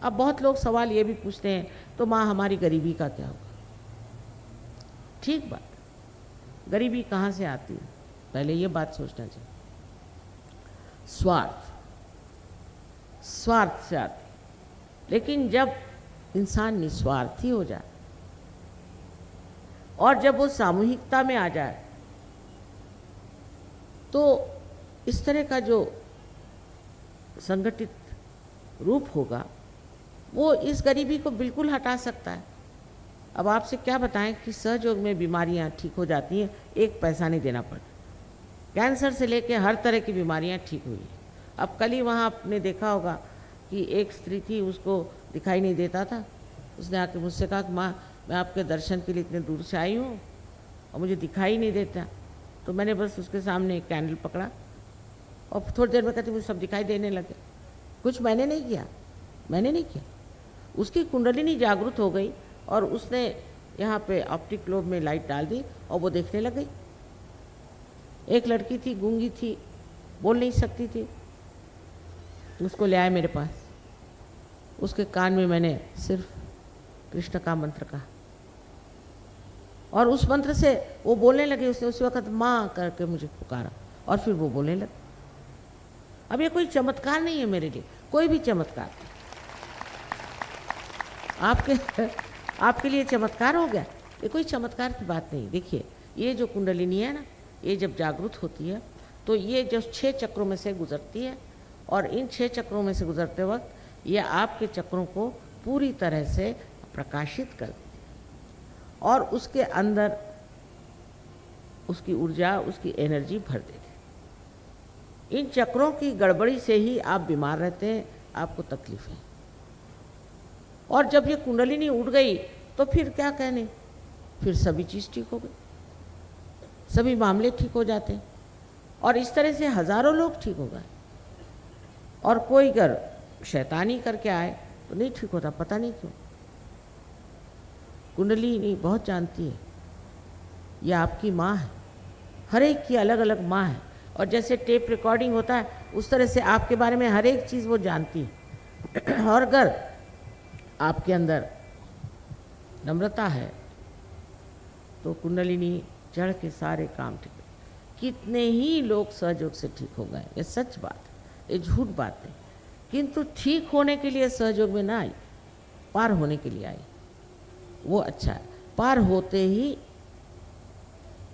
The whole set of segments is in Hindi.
अब बहुत लोग सवाल ये भी पूछते हैं, तो माँ हमारी गरीबी का क्या होगा? ठीक बात, गरीबी कहाँ से आती है? पहले ये बात सोचना चाहिए। स्वार्थ, स्वार्थ से आती है। लेकिन जब इंसान निस्वार्थी हो जाए और जब वो सामूहिकता में आ जाए, तो इस तरह का जो संगठित रूप होगा वो इस गरीबी को बिल्कुल हटा सकता है। अब आपसे क्या बताएं कि सहयोग में बीमारियां ठीक हो जाती हैं, एक पैसा नहीं देना पड़ता। कैंसर से लेके हर तरह की बीमारियां ठीक हुई। अब कल ही वहाँ आपने देखा होगा कि एक स्त्री थी, उसको दिखाई नहीं देता था। उसने आके मुझसे कहा कि माँ मैं आपके दर्शन के लिए इतने दूर से आई हूँ और मुझे दिखाई नहीं देता। तो मैंने बस उसके सामने एक कैंडल पकड़ा और थोड़ी देर में कहती मुझे सब दिखाई देने लगे। कुछ मैंने नहीं किया, मैंने नहीं किया। उसकी कुंडलिनी जागृत हो गई और उसने यहाँ पे ऑप्टिक लोब में लाइट डाल दी और वो देखने लग गई। एक लड़की थी, गूंगी थी, बोल नहीं सकती थी, उसको ले आए मेरे पास। उसके कान में मैंने सिर्फ कृष्ण का मंत्र कहा और उस मंत्र से वो बोलने लगी। उसने उसी वक्त माँ करके मुझे पुकारा और फिर वो बोलने लगी। अब ये कोई चमत्कार नहीं है मेरे लिए, कोई भी चमत्कार। आपके लिए चमत्कार हो गया, ये कोई चमत्कार की बात नहीं। देखिए, ये जो कुंडलिनी है ना, ये जब जागृत होती है तो ये जो 6 चक्रों में से गुजरती है और इन 6 चक्रों में से गुजरते वक्त ये आपके चक्रों को पूरी तरह से प्रकाशित कर देती है और उसके अंदर उसकी ऊर्जा, उसकी एनर्जी भर देती है। इन चक्रों की गड़बड़ी से ही आप बीमार रहते हैं, आपको तकलीफ है। और जब ये कुंडलिनी उड़ गई तो फिर क्या कहने, फिर सभी चीज़ ठीक हो गई, सभी मामले ठीक हो जाते हैं। और इस तरह से हज़ारों लोग ठीक हो गए। और कोई अगर शैतानी करके आए तो नहीं ठीक होता, पता नहीं क्यों। कुंडलिनी बहुत जानती है, यह आपकी माँ है, हर एक की अलग अलग माँ है। और जैसे टेप रिकॉर्डिंग होता है उस तरह से आपके बारे में हर एक चीज़ वो जानती है। और अगर आपके अंदर नम्रता है तो कुंडलिनी चढ़ के सारे काम ठीक है। कितने ही लोग सहयोग से ठीक हो गए, ये सच बात है, ये झूठ बात नहीं। किंतु ठीक होने के लिए सहयोग में ना आई, पार होने के लिए आई, वो अच्छा है। पार होते ही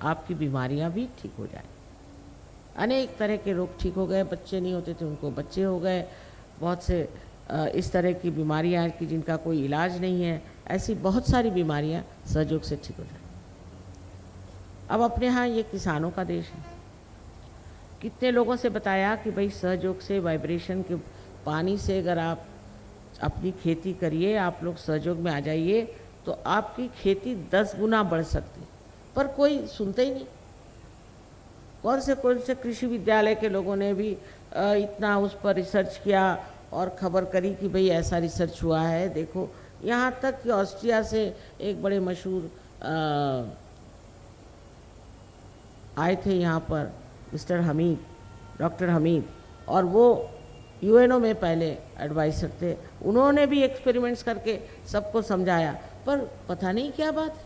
आपकी बीमारियां भी ठीक हो जाए। अनेक तरह के रोग ठीक हो गए, बच्चे नहीं होते थे उनको बच्चे हो गए, बहुत से इस तरह की बीमारियां हैं कि जिनका कोई इलाज नहीं है, ऐसी बहुत सारी बीमारियां सहयोग से ठीक हो जाए। अब अपने यहाँ ये किसानों का देश है। कितने लोगों से बताया कि भाई सहयोग से, वाइब्रेशन के पानी से अगर आप अपनी खेती करिए, आप लोग सहयोग में आ जाइए तो आपकी खेती 10 गुना बढ़ सकती है। पर कोई सुनते ही नहीं। कौन से कृषि विद्यालय के लोगों ने भी इतना उस पर रिसर्च किया और खबर करी कि भाई ऐसा रिसर्च हुआ है, देखो। यहाँ तक कि ऑस्ट्रिया से एक बड़े मशहूर आए थे यहाँ पर, मिस्टर हमीद, डॉक्टर हमीद, और वो यूएनओ में पहले एडवाइसर थे। उन्होंने भी एक्सपेरिमेंट्स करके सबको समझाया, पर पता नहीं क्या बात है,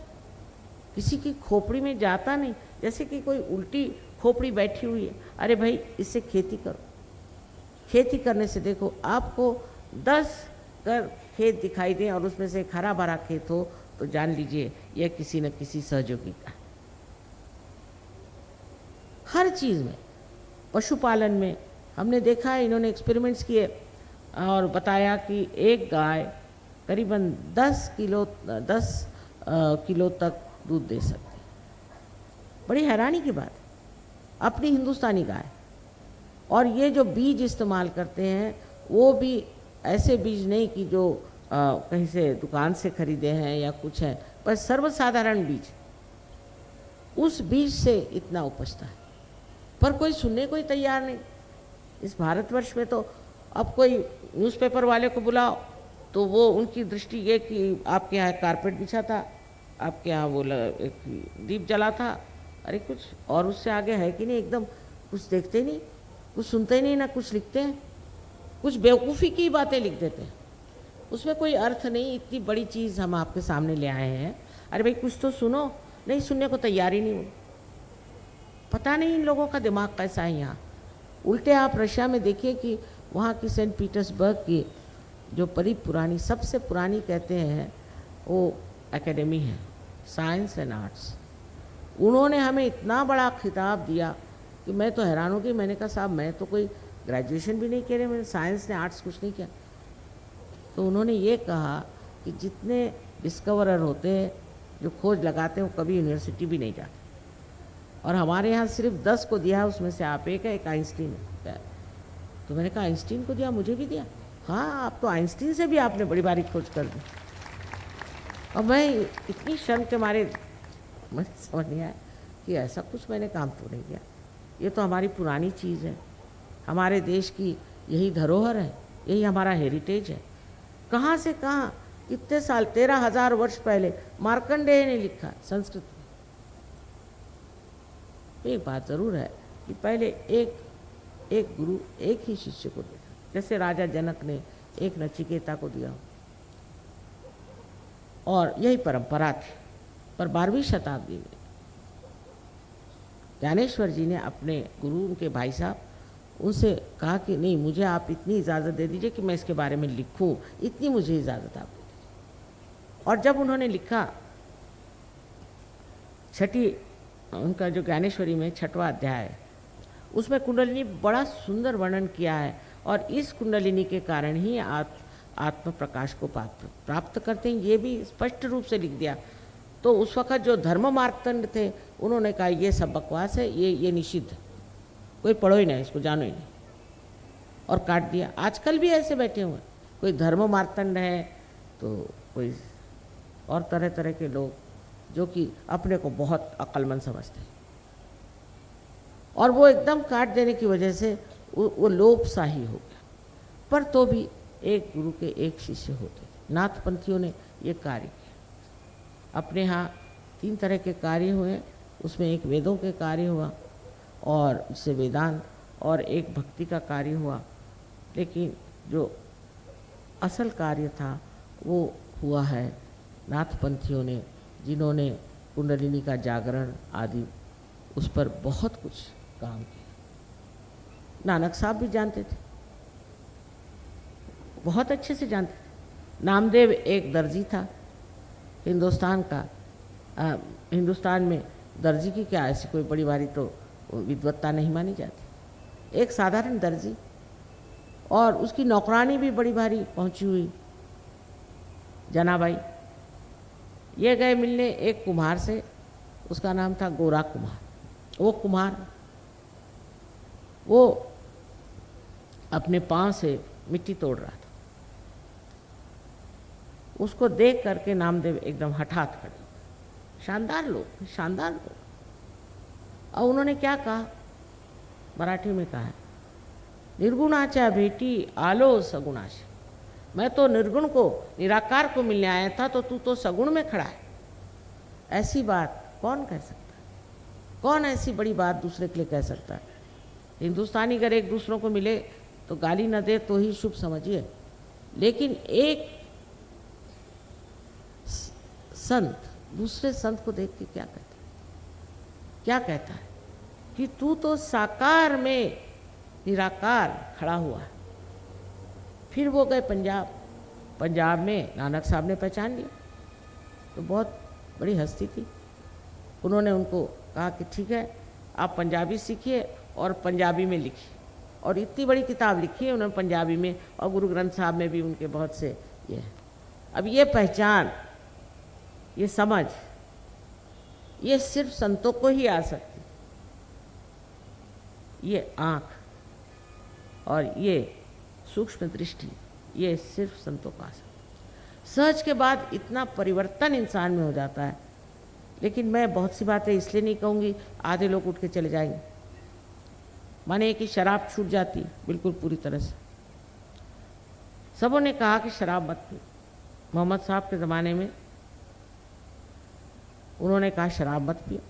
किसी की खोपड़ी में जाता नहीं, जैसे कि कोई उल्टी खोपड़ी बैठी हुई है। अरे भाई, इससे खेती करो। खेती करने से देखो, आपको 10 कर खेत दिखाई दें और उसमें से एक हरा भरा खेत हो तो जान लीजिए यह किसी न किसी सहयोगी का। हर चीज़ में, पशुपालन में हमने देखा है, इन्होंने एक्सपेरिमेंट्स किए और बताया कि एक गाय करीबन 10 किलो तक दूध दे सकती है। बड़ी हैरानी की बात है, अपनी हिंदुस्तानी गाय। और ये जो बीज इस्तेमाल करते हैं वो भी ऐसे बीज नहीं कि जो कहीं से दुकान से खरीदे हैं या कुछ है, पर सर्वसाधारण बीज। उस बीज से इतना उपजता है, पर कोई सुनने को ही तैयार नहीं। इस भारतवर्ष में तो अब कोई न्यूज़पेपर वाले को बुलाओ तो वो उनकी दृष्टि ये कि आपके यहाँ कारपेट बिछा था, आपके यहाँ वो एक दीप जला था, अरे कुछ और उससे आगे है कि नहीं। एकदम कुछ देखते नहीं, कुछ सुनते ही नहीं, ना कुछ लिखते हैं, कुछ बेवकूफ़ी की बातें लिख देते हैं। उसमें कोई अर्थ नहीं, इतनी बड़ी चीज़ हम आपके सामने ले आए हैं, अरे भाई कुछ तो सुनो, नहीं सुनने को तैयार ही नहीं हो। पता नहीं इन लोगों का दिमाग कैसा है यहाँ। उल्टे आप रशिया में देखिए कि वहाँ की सेंट पीटर्सबर्ग की जो बड़ी पुरानी, सबसे पुरानी कहते हैं वो एकेडमी है, साइंस एंड आर्ट्स। उन्होंने हमें इतना बड़ा खिताब दिया कि मैं तो हैरान हो गई। मैंने कहा साहब मैं तो कोई ग्रेजुएशन भी नहीं किया, मैंने साइंस ने आर्ट्स कुछ नहीं किया। तो उन्होंने ये कहा कि जितने डिस्कवरर होते हैं, जो खोज लगाते हैं, वो कभी यूनिवर्सिटी भी नहीं जाते, और हमारे यहाँ सिर्फ 10 को दिया है, उसमें से आप एक है, एक आइंस्टीन है। तो मैंने कहा आइंस्टीन को दिया, मुझे भी दिया? हाँ, आप तो आइंस्टीन से भी आपने बड़ी बारी खोज कर दी। और मैं इतनी शर्म के मारे मुझे समझ नहीं आया कि ऐसा कुछ मैंने काम तो नहीं किया। ये तो हमारी पुरानी चीज़ है, हमारे देश की यही धरोहर है, यही हमारा हेरिटेज है। कहाँ से कहाँ, कितने साल, 13,000 वर्ष पहले मार्कंडेय ने लिखा संस्कृत में। एक बात ज़रूर है कि पहले एक गुरु एक ही शिष्य को दिया, जैसे राजा जनक ने एक नचिकेता को दिया, और यही परंपरा थी। पर 12वीं शताब्दी में ज्ञानेश्वर जी ने अपने गुरु, उनके भाई साहब, उनसे कहा कि नहीं, मुझे आप इतनी इजाज़त दे दीजिए कि मैं इसके बारे में लिखूं, इतनी मुझे इजाज़त आप दे दीजिए। और जब उन्होंने लिखा, उनका जो ज्ञानेश्वरी में 6वां अध्याय है, उसमें कुंडलिनी बड़ा सुंदर वर्णन किया है, और इस कुंडलिनी के कारण ही आत्म प्रकाश को प्राप्त करते हैं, ये भी स्पष्ट रूप से लिख दिया। तो उस वक़्त जो धर्म मार्तंड थे, उन्होंने कहा ये सब बकवास है, ये निषिद्ध, कोई पढ़ो ही नहीं, इसको जानो ही नहीं, और काट दिया। आजकल भी ऐसे बैठे हुए हैं, कोई धर्म मार्तंड है तो कोई और तरह तरह के लोग जो कि अपने को बहुत अक्लमंद समझते हैं, और वो एकदम काट देने की वजह से वो लोपशाही हो गया। पर तो भी एक गुरु के एक शिष्य होते। नाथपंथियों ने ये कार्य किया। अपने यहाँ 3 तरह के कार्य हुए, उसमें एक वेदों के कार्य हुआ, और उससे वेदांत, और एक भक्ति का कार्य हुआ। लेकिन जो असल कार्य था वो हुआ है नाथपंथियों ने, जिन्होंने कुंडलिनी का जागरण आदि उस पर बहुत कुछ काम किया। नानक साहब भी जानते थे, बहुत अच्छे से जानते थे। नामदेव एक दर्जी था हिंदुस्तान का। हिंदुस्तान में दर्जी की क्या ऐसी कोई बड़ी भारी तो विद्वत्ता नहीं मानी जाती, एक साधारण दर्जी, और उसकी नौकरानी भी बड़ी भारी पहुंची हुई जनाबाई। ये गए मिलने एक कुम्हार से, उसका नाम था गोरा कुम्हार। वो कुम्हार वो अपने पांव से मिट्टी तोड़ रहा था। उसको देख करके नामदेव एकदम हठात खड़े। शानदार लोग, शानदार लोग। और उन्होंने क्या कहा, मराठी में कहा है, निर्गुणाचा भेटी आलो सगुणाश। मैं तो निर्गुण को, निराकार को मिलने आया था, तो तू तो सगुण में खड़ा है। ऐसी बात कौन कह सकता है? कौन ऐसी बड़ी बात दूसरे के लिए कह सकता है? हिंदुस्तानी अगर एक दूसरों को मिले तो गाली न दे तो ही शुभ समझिए, लेकिन एक संत दूसरे संत को देख के क्या कहता है? क्या कहता है कि तू तो साकार में निराकार खड़ा हुआ है। फिर वो गए पंजाब में नानक साहब ने पहचान लिया, तो बहुत बड़ी हस्ती थी। उन्होंने उनको कहा कि ठीक है, आप पंजाबी सीखिए और पंजाबी में लिखिए, और इतनी बड़ी किताब लिखी है उन्होंने पंजाबी में, और गुरु ग्रंथ साहब में भी उनके बहुत से ये है। अब ये पहचान, ये समझ, ये सिर्फ संतों को ही आ सकती। ये आँख और ये सूक्ष्म दृष्टि, ये सिर्फ संतों को आ सकती। सहज के बाद इतना परिवर्तन इंसान में हो जाता है। लेकिन मैं बहुत सी बातें इसलिए नहीं कहूँगी, आधे लोग उठ के चले जाएंगे। माने कि शराब छूट जाती बिल्कुल पूरी तरह से। सबों ने कहा कि शराब मत पियो। मोहम्मद साहब के ज़माने में उन्होंने कहा शराब मत पियो,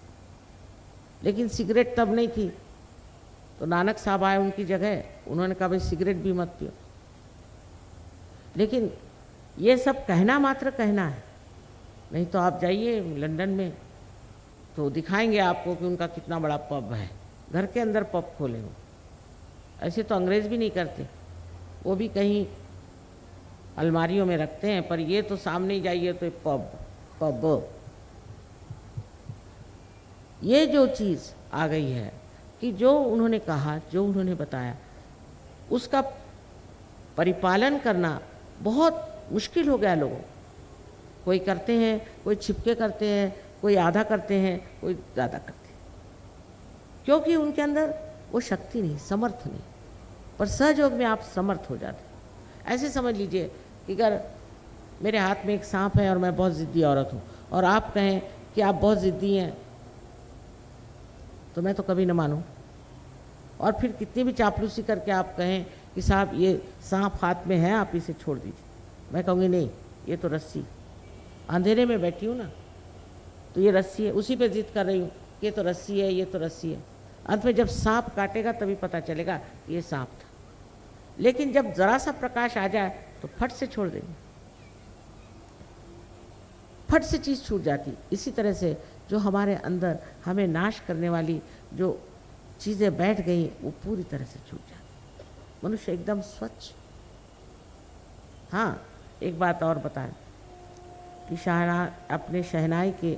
लेकिन सिगरेट तब नहीं थी। तो नानक साहब आए उनकी जगह, उन्होंने कहा भाई सिगरेट भी मत पियो। लेकिन ये सब कहना मात्र कहना है, नहीं तो आप जाइए लंदन में तो दिखाएंगे आपको कि उनका कितना बड़ा पब है, घर के अंदर पब खोले हो। ऐसे तो अंग्रेज़ भी नहीं करते, वो भी कहीं अलमारियों में रखते हैं, पर ये तो सामने ही जाइए तो पब पब। ये जो चीज़ आ गई है कि जो उन्होंने कहा, जो उन्होंने बताया, उसका परिपालन करना बहुत मुश्किल हो गया लोगों। कोई करते हैं, कोई छिपके करते हैं, कोई आधा करते हैं, कोई ज़्यादा करते हैं, क्योंकि उनके अंदर वो शक्ति नहीं, समर्थ नहीं। पर सहयोग में आप समर्थ हो जाते। ऐसे समझ लीजिए कि अगर मेरे हाथ में एक सांप है और मैं बहुत ज़िद्दी औरत हूँ और आप कहें कि आप बहुत ज़िद्दी हैं, तो मैं तो कभी न मानूं। और फिर कितनी भी चापलूसी करके आप कहें कि साहब ये सांप हाथ में है, आप इसे छोड़ दीजिए, मैं कहूँगी नहीं, ये तो रस्सी, अंधेरे में बैठी हूँ ना, तो ये रस्सी है, उसी पे जिद कर रही हूँ, ये तो रस्सी है, ये तो रस्सी है। अंत में जब सांप काटेगा तभी पता चलेगा कि ये सांप था। लेकिन जब ज़रा सा प्रकाश आ जाए तो फट से छोड़ देंगे, फट से चीज़ छूट जाती। इसी तरह से जो हमारे अंदर हमें नाश करने वाली जो चीज़ें बैठ गई वो पूरी तरह से छूट जाती, मनुष्य एकदम स्वच्छ। हाँ, एक बात और बताएं कि अपने शहनाई के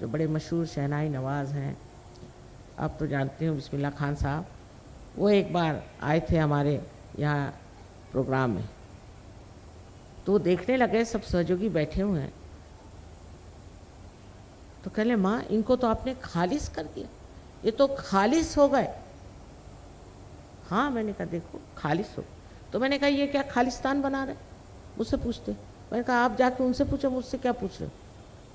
जो बड़े मशहूर शहनाई नवाज़ हैं, आप तो जानते हो, बिस्मिल्लाह खान साहब, वो एक बार आए थे हमारे यहाँ प्रोग्राम में, तो देखने लगे सब सहयोगी बैठे हुए हैं, तो कहले माँ इनको तो आपने खालिस कर दिया, ये तो खालिस हो गए। हाँ, मैंने कहा देखो खालिस हो। तो मैंने कहा ये क्या खालिस्तान बना रहे, मुझसे पूछते। मैंने कहा आप जाके उनसे पूछो, मुझसे क्या पूछ रहे हो,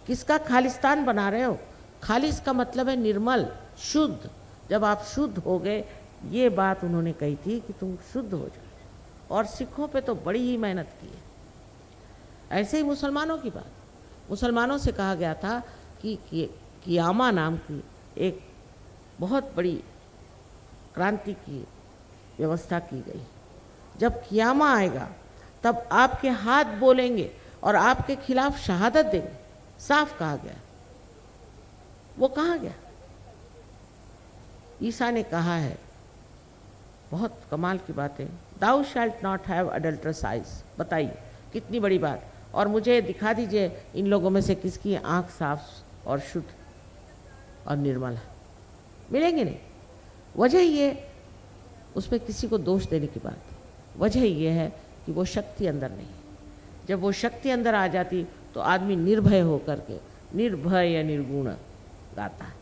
किसका खालिस्तान बना रहे हो। खालिस का मतलब है निर्मल, शुद्ध। जब आप शुद्ध हो गए, ये बात उन्होंने कही थी कि तुम शुद्ध हो जाओ। और सिखों पे तो बड़ी ही मेहनत की है। ऐसे ही मुसलमानों की बात, मुसलमानों से कहा गया था कि कियामा नाम की एक बहुत बड़ी क्रांति की व्यवस्था की गई। जब कियामा आएगा तब आपके हाथ बोलेंगे और आपके खिलाफ शहादत देंगे, साफ कहा गया। वो कहाँ गया? ईसा ने कहा है, बहुत कमाल की बात है, दाउ शैल्ट नॉट हैव अडल्ट्रस आइज। बताइए कितनी बड़ी बात। और मुझे दिखा दीजिए इन लोगों में से किसकी आंख साफ और शुद्ध और निर्मल है, मिलेंगे नहीं। वजह ये, उसमें किसी को दोष देने की बात, वजह ये है कि वो शक्ति अंदर नहीं। जब वो शक्ति अंदर आ जाती तो आदमी निर्भय होकर के निर्भय या निर्गुण गाता है।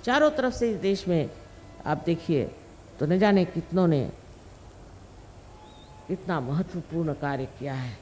चारों तरफ से इस देश में आप देखिए तो न जाने कितनों ने कितना महत्वपूर्ण कार्य किया है।